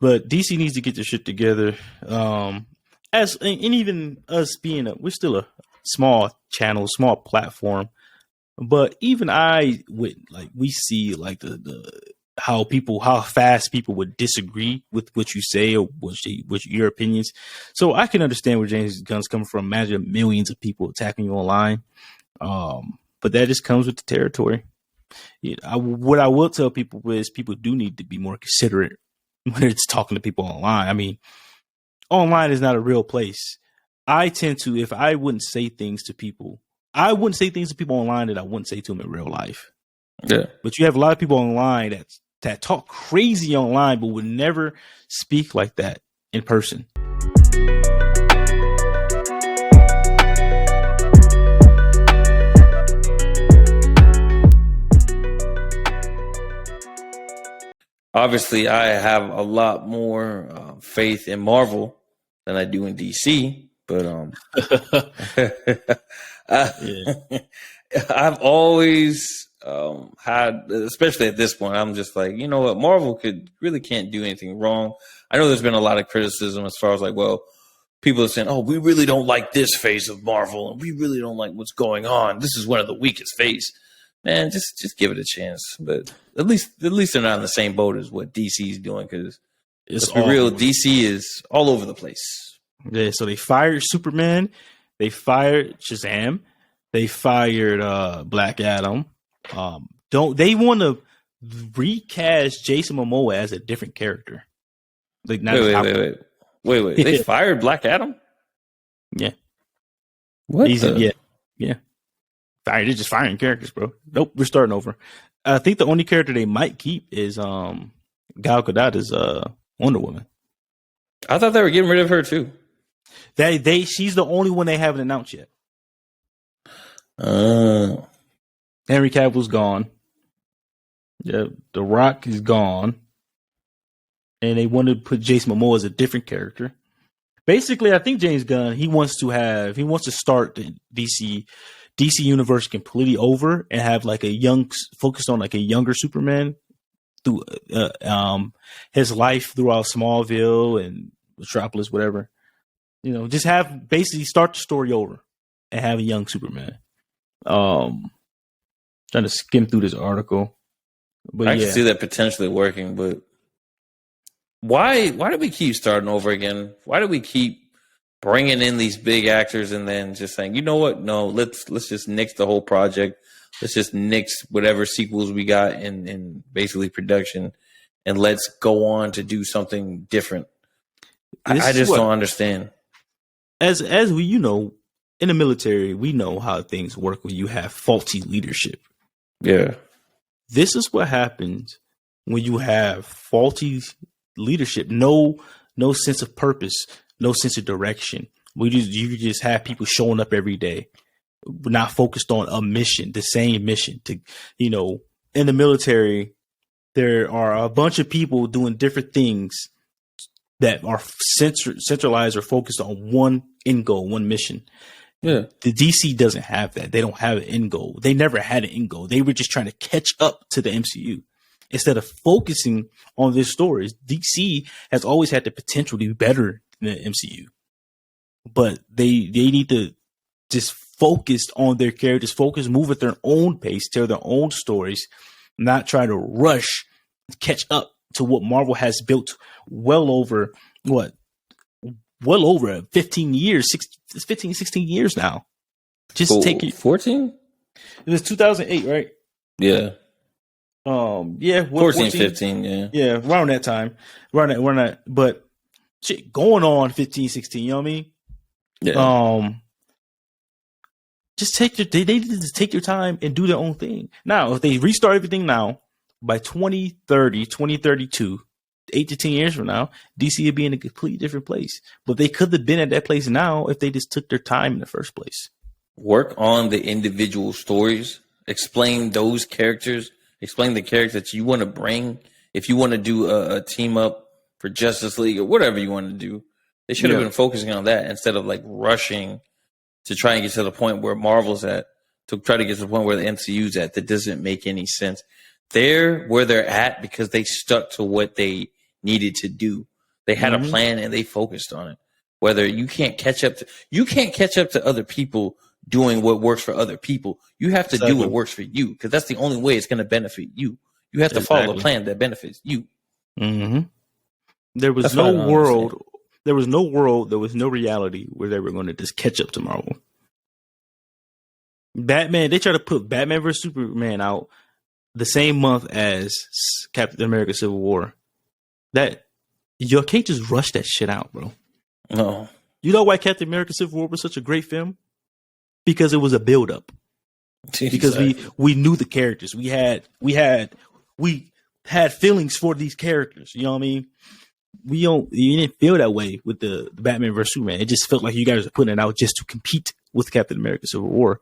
But DC needs to get their shit together. And even us being we're still a small channel, small platform. But even I would like we see like the how fast people would disagree with what you say or what your opinions. So I can understand where James Gunn's coming from. Imagine millions of people attacking you online. But that just comes with the territory. What I will tell people is people do need to be more considerate when it's talking to people online. I mean, online is not a real place. I tend to, if I wouldn't say things to people, I wouldn't say things to people online that I wouldn't say to them in real life. Yeah. But you have a lot of people online that talk crazy online, but would never speak like that in person. Obviously, I have a lot more faith in Marvel than I do in DC, but I've always had, especially at this point, I'm just like, you know what, Marvel really can't do anything wrong. I know there's been a lot of criticism as far as like, well, people are saying, oh, we really don't like this phase of Marvel, and we really don't like what's going on. This is one of the weakest phases. Man, just give it a chance. But at least they're not in the same boat as what DC is doing, because let's be real, DC is all over the place. Yeah, so they fired Superman, they fired Shazam, they fired Black Adam. They want to recast Jason Momoa as a different character? Like, wait. They fired Black Adam? Yeah. What? Yeah. They're just firing characters, bro. Nope, we're starting over. I think the only character they might keep is Gal Gadot as Wonder Woman. I thought they were getting rid of her too. She's the only one they haven't announced yet. Henry Cavill's gone. Yeah, The Rock is gone. And they want to put Jason Momoa as a different character. Basically, I think James Gunn, he wants to start the DC universe completely over and have like focused on like a younger Superman through his life throughout Smallville and Metropolis, whatever. You know, just basically start the story over and have a young Superman. Trying to skim through this article, but I can see that potentially working. But why do we keep starting over again? Why do we keep bringing in these big actors and then just saying, you know what? No, let's just nix the whole project. Let's just nix whatever sequels we got in basically production, and let's go on to do something different. I just don't understand. As we, in the military, we know how things work when you have faulty leadership. Yeah. This is what happens when you have faulty leadership. No sense of purpose, no sense of direction. You just have people showing up every day, not focused on a mission, the same mission. In the military, there are a bunch of people doing different things that are centralized or focused on one end goal, one mission. Yeah. The DC doesn't have that. They don't have an end goal. They never had an end goal. They were just trying to catch up to the MCU. Instead of focusing on their stories, DC has always had the potential to be better than the MCU. But they need to just focus on their characters, move at their own pace, tell their own stories, not try to rush, catch up to what Marvel has built well over 15 years, 16 years now. Just take it. 14? It was 2008, right? Yeah. 14, 15, yeah. Yeah, around that time. Around that, but shit, going on 15, 16, you know what I mean? Yeah. Just they need to take your time and do their own thing. Now, if they restart everything now, by 2030, 2032, 8 to 10 years from now, DC would be in a completely different place. But they could have been at that place now if they just took their time in the first place. Work on the individual stories. Explain those characters. Explain the characters that you want to bring. If you want to do a team up for Justice League or whatever you want to do, they should have been focusing on that instead of like rushing to try and get to the point where Marvel's at, to try to get to the point where the MCU's at. That doesn't make any sense. They're where they're at because they stuck to what they needed to do. They had a plan and they focused on it. Whether you can't catch up to other people doing what works for other people. You have to do what works for you, because that's the only way it's going to benefit you. You have to follow a plan that benefits you. Mm-hmm. There was no world. There was no reality where they were going to just catch up to Marvel. Batman, they tried to put Batman vs Superman out the same month as Captain America: Civil War. That you can't just rush that shit out, bro. No. You know why Captain America: Civil War was such a great film? Because it was a build up. Because we knew the characters. We had feelings for these characters. You know what I mean? You didn't feel that way with the Batman vs Superman. It just felt like you guys were putting it out just to compete with Captain America: Civil War.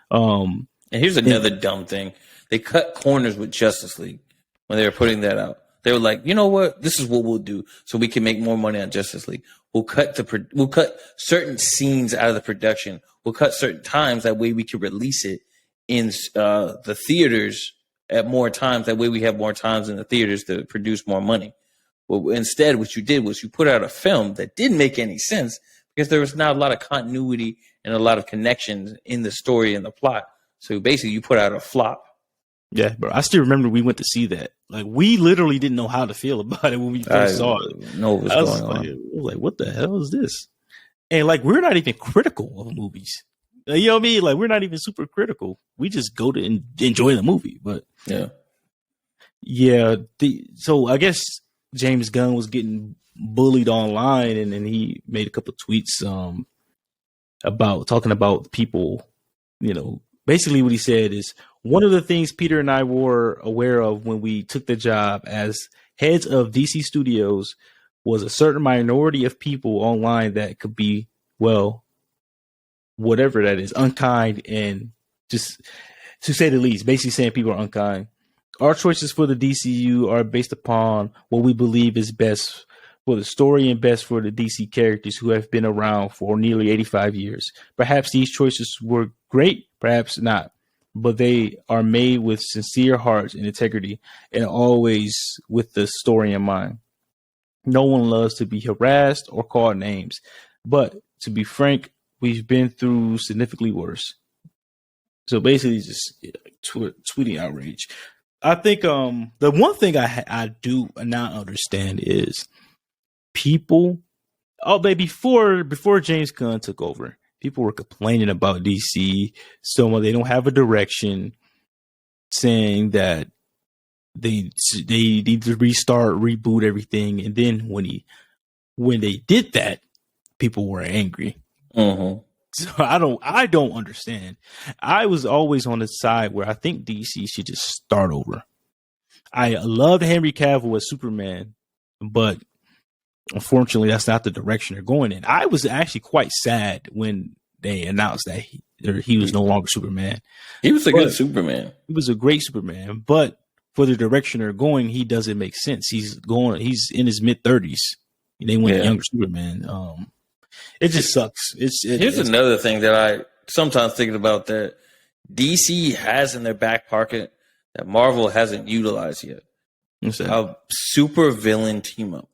And here's another dumb thing. They cut corners with Justice League when they were putting that out. They were like, you know what? This is what we'll do so we can make more money on Justice League. We'll cut certain scenes out of the production. We'll cut certain times. That way we can release it in the theaters at more times. That way we have more times in the theaters to produce more money. Well, instead, what you did was you put out a film that didn't make any sense because there was not a lot of continuity and a lot of connections in the story and the plot. So basically, you put out a flop. Yeah, bro. I still remember we went to see that. Like, we literally didn't know how to feel about it when we first saw it. Know what was going on. I was like, what the hell is this? And like, we're not even critical of movies. You know what I mean? Like, we're not even super critical. We just go to enjoy the movie. But yeah. So I guess James Gunn was getting bullied online, and then he made a couple of tweets about talking about people. You know, basically what he said is, one of the things Peter and I were aware of when we took the job as heads of DC Studios was a certain minority of people online that could be, well, whatever that is, unkind, and just to say the least, basically saying people are unkind. Our choices for the DCU are based upon what we believe is best for the story and best for the DC characters who have been around for nearly 85 years. Perhaps these choices were great, perhaps not, but they are made with sincere hearts and integrity, and always with the story in mind. No one loves to be harassed or called names, but to be frank, we've been through significantly worse. So basically, just tweeting outrage. I think the one thing I do not understand is people. Oh, baby, before James Gunn took over, people were complaining about DC so much they don't have a direction, saying that they need to restart, reboot everything. And then when they did that, people were angry. Mm-hmm. So I don't understand. I was always on the side where I think DC should just start over. I loved Henry Cavill as Superman, but unfortunately, that's not the direction they're going in. I was actually quite sad when they announced that he was no longer Superman. He was a good Superman. He was a great Superman, but for the direction they're going, he doesn't make sense. He's in his mid-30s. They went a younger Superman. It just sucks. Here's another thing that I sometimes thinking about that DC has in their back pocket that Marvel hasn't utilized yet. What's that? A super villain team up.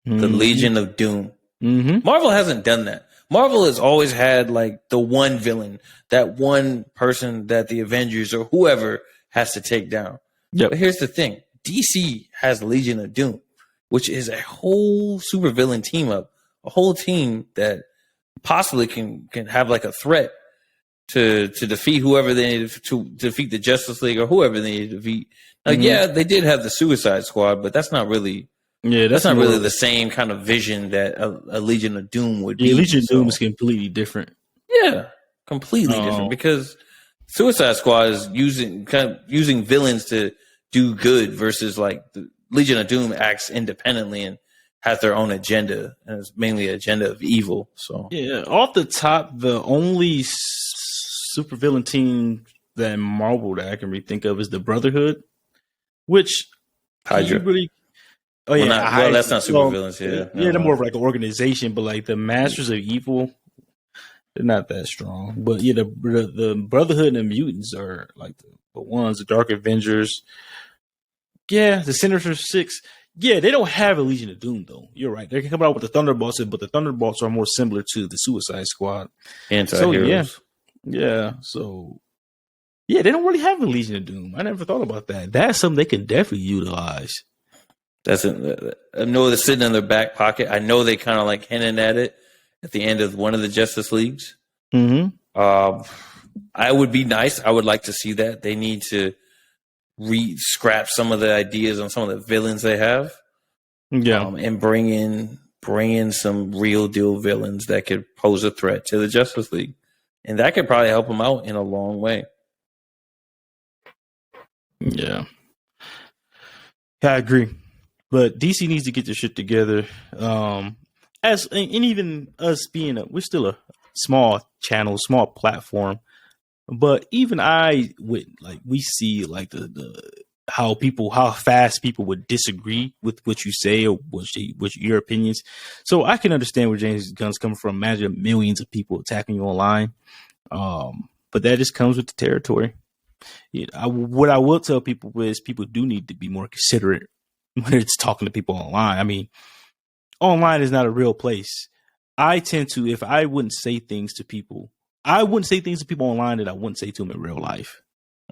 The Legion of Doom. Mm-hmm. Marvel hasn't done that. Marvel has always had like the one villain, that one person that the Avengers or whoever has to take down. Yep. But here's the thing. DC has Legion of Doom, which is a whole super villain team up, a whole team that possibly can have like a threat to defeat whoever they need to defeat the Justice League or whoever they need to defeat. Now, yeah, they did have the Suicide Squad, but that's not really that's not really the same kind of vision that a Legion of Doom would be. Legion of Doom is completely different. Yeah, completely different, because Suicide Squad is using villains to do good versus like the Legion of Doom acts independently and has their own agenda, and it's mainly an agenda of evil. So yeah, off the top, the only supervillain team that Marvel that I can really think of is the Brotherhood, which Hydra. That's not supervillains. They're more of like an organization, but like the Masters of Evil, they're not that strong. But yeah, the Brotherhood and the mutants are like the ones, the Dark Avengers. Yeah, the Sinister Six. Yeah, they don't have a Legion of Doom though. You're right. They're coming out with the Thunderbolts, but the Thunderbolts are more similar to the Suicide Squad. So Anti-heroes. yeah. So yeah, they don't really have a Legion of Doom. I never thought about that. That's something they can definitely utilize. That's I know they're sitting in their back pocket. I know they kind of like hinting at it at the end of one of the Justice Leagues. Mm-hmm. I would be nice. I would like to see that. They need to scrap some of the ideas on some of the villains they have. Yeah. And bring in some real deal villains that could pose a threat to the Justice League. And that could probably help them out in a long way. Yeah. I agree. But DC needs to get their shit together. And even us being we're still a small channel, small platform. But even we see like how fast people would disagree with what you say or what your opinions. So I can understand where James Gunn's coming from. Imagine millions of people attacking you online. But that just comes with the territory. What I will tell people is people do need to be more considerate when it's talking to people online. I mean, online is not a real place. I tend to, if I wouldn't say things to people, I wouldn't say things to people online that I wouldn't say to them in real life.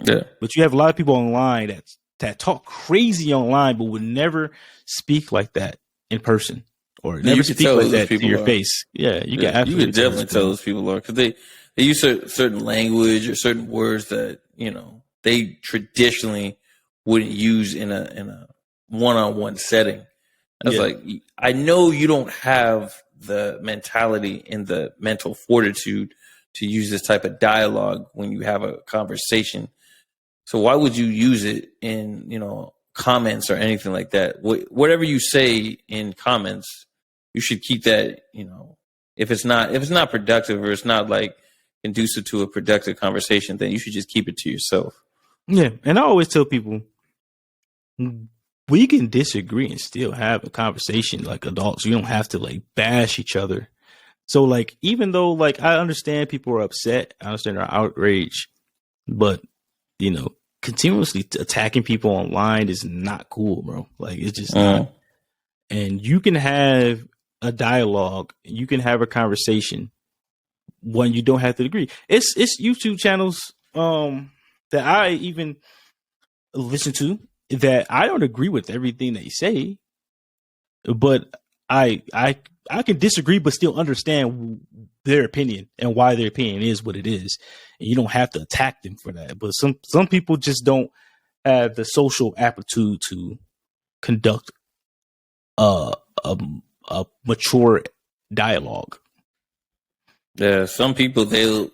Yeah. But you have a lot of people online that talk crazy online, but would never speak like that in person or never speak like that to your face. Yeah, you can definitely tell those people are, because they use certain language or certain words that they traditionally wouldn't use in a one-on-one setting. I was like, I know you don't have the mentality and the mental fortitude to use this type of dialogue when you have a conversation. So why would you use it in, comments or anything like that? Whatever you say in comments, you should keep that, if it's not productive or it's not like conducive to a productive conversation, then you should just keep it to yourself. Yeah. And I always tell people we can disagree and still have a conversation like adults. You don't have to like bash each other. So like, even though like I understand people are upset, I understand they're outraged, but continuously attacking people online is not cool, bro. Like it's just not. And you can have a dialogue, you can have a conversation when you don't have to agree. It's YouTube channels that I even listen to that I don't agree with everything they say, but I can disagree but still understand their opinion and why their opinion is what it is. And you don't have to attack them for that. But some people just don't have the social aptitude to conduct a mature dialogue. Yeah, some people they'll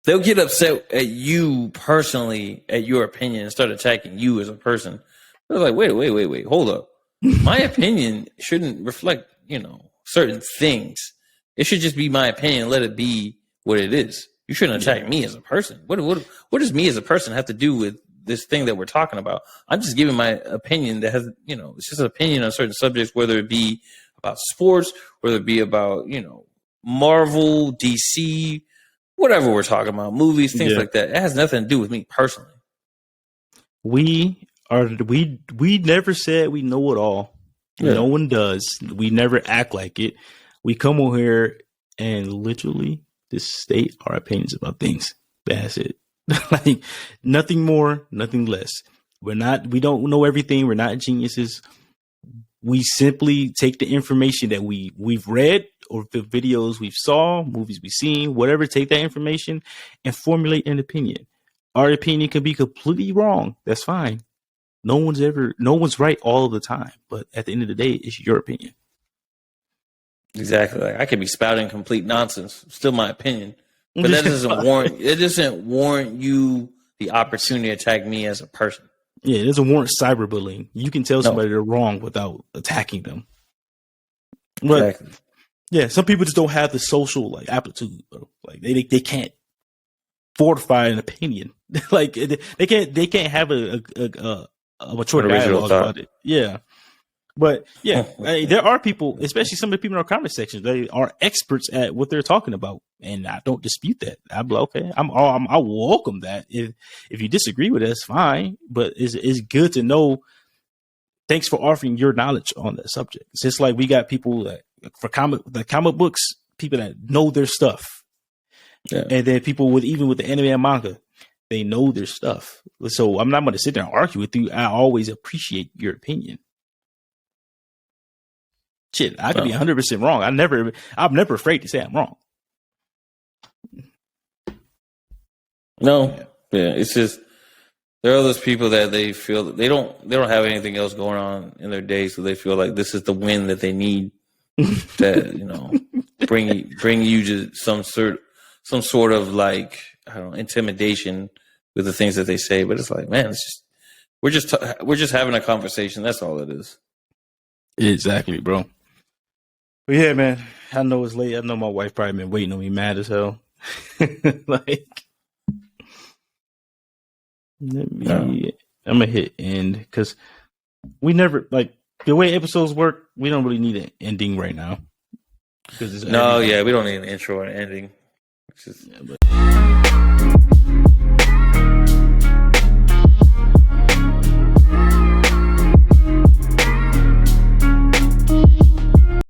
get upset at you personally, at your opinion, and start attacking you as a person. I was like, wait, hold up. My opinion shouldn't reflect, certain things. It should just be my opinion. Let it be what it is. You shouldn't attack me as a person. What does me as a person have to do with this thing that we're talking about? I'm just giving my opinion that has, it's just an opinion on certain subjects, whether it be about sports, whether it be about, Marvel, DC, whatever we're talking about, movies, things like that. It has nothing to do with me personally. We never said we know it all. Yeah. No one does. We never act like it. We come over here and literally just state our opinions about things. That's it. Like nothing more, nothing less. We don't know everything. We're not geniuses. We simply take the information that we've read or the videos we've saw, movies we've seen, whatever, take that information and formulate an opinion. Our opinion can be completely wrong. That's fine. No one's right all the time. But at the end of the day, it's your opinion. Exactly. Like I could be spouting complete nonsense. Still my opinion. But that doesn't warrant you the opportunity to attack me as a person. Yeah, it doesn't warrant cyberbullying. You can tell somebody they're wrong without attacking them. But, exactly. Yeah, some people just don't have the social aptitude. Like they can't fortify an opinion. Like they can't have a mature dialogue about it. Yeah. But yeah, there are people, especially some of the people in our comment sections, they are experts at what they're talking about, and I don't dispute that. I'm like, okay, I welcome that. If you disagree with us, fine. But it's good to know thanks for offering your knowledge on that subject. It's just like we got people that for the comic books, people that know their stuff. Yeah. And then people with the anime and manga, they know their stuff. So I'm not going to sit there and argue with you. I always appreciate your opinion. Shit, I could be 100% wrong. I'm never afraid to say I'm wrong. No, yeah, it's just there are those people that they feel that they don't have anything else going on in their day, so they feel like this is the win that they need to bring you to some sort of like, I don't know, intimidation with the things that they say. But it's like, man, it's just we're just having a conversation. That's all it is. Exactly, bro. But yeah, man, I know it's late. I know my wife probably been waiting on me mad as hell. Like, I'm gonna hit end because we never, like, the way episodes work, we don't really need an ending right now. We don't need an intro or an ending. It's just,